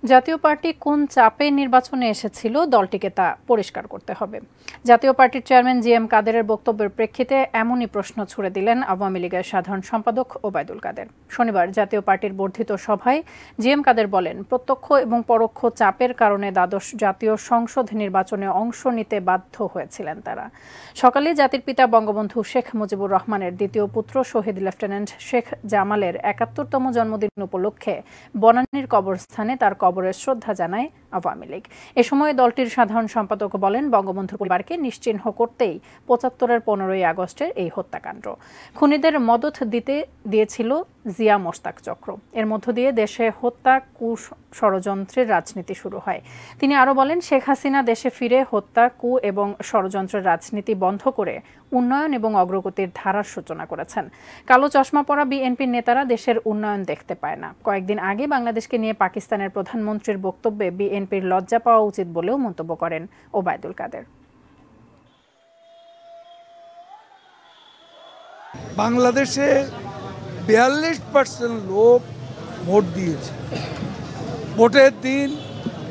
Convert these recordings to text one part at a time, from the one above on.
জাতীয় পার্টি কোন চাপে নির্বাচনে এসেছিল দলটিকে তা পরিষ্কার করতে হবে। জাতীয় পার্টির চেয়ারম্যান জি এম কাদেরের বক্তব্যের প্রেক্ষিতে এমনই প্রশ্ন ছুড়ে দিলেন আওয়ামী লীগের সাধারণ সম্পাদক ওবায়দুল কাদের। শনিবার জাতীয় পার্টির বর্ধিত সভায় জি এম কাদের বলেন, প্রত্যক্ষ এবং পরোক্ষ চাপের কারণে দ্বাদশ জাতীয় সংসদ নির্বাচনে অংশ নিতে বাধ্য হয়েছিলেন তারা। সকালে জাতির পিতা বঙ্গবন্ধু শেখ মুজিবুর রহমানের দ্বিতীয় পুত্র শহীদ লেফটেন্যান্ট শেখ জামালের ৭১তম জন্মদিন উপলক্ষে বনানীর কবরস্থানে তার কবরে শ্রদ্ধা জানায় আওয়ামী লীগ। এ সময় দলটির সাধারণ সম্পাদক বলেন, বঙ্গবন্ধুর পরিবারকে নিশ্চিহ্ন করতেই ৭৫-এর ১৫ই আগস্টের এই হত্যাকাণ্ড। খুনিদের মদত দিয়েছিল জিয়া মোশতাক চক্র। এর মধ্য দিয়ে দেশে হত্যা, ষড়যন্ত্রের রাজনীতি শুরু হয়। তিনি আরও বলেন, শেখ হাসিনা দেশে ফিরে হত্যা, এবং ষড়যন্ত্রের রাজনীতি বন্ধ করে উন্নয়ন এবং অগ্রগতির ধারার সূচনা করেছেন। কালো চশমা পরা বিএনপির নেতারা দেশের উন্নয়ন দেখতে পায় না। কয়েকদিন আগে বাংলাদেশকে নিয়ে পাকিস্তানের প্রধানমন্ত্রীর বক্তব্যে বিএনপির লজ্জা পাওয়া উচিত বলেও মন্তব্য করেন ওবায়দুল কাদের। বাংলাদেশে ৪২% লোক ভোট দিয়েছে। ভোটের দিন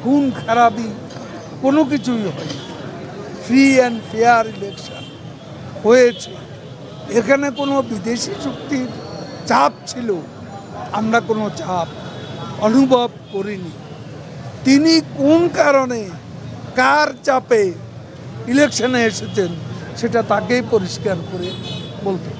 খুন খারাপি কোনো কিছুই হয়নি, ফ্রি অ্যান্ড ফেয়ার ইলেকশন হয়েছে। এখানে কোনো বিদেশি শক্তির চাপ ছিল, আমরা কোনো চাপ অনুভব করিনি। তিনি কোন কারণে, কার চাপে ইলেকশনে এসেছেন সেটা তাকেই পরিষ্কার করে বলতে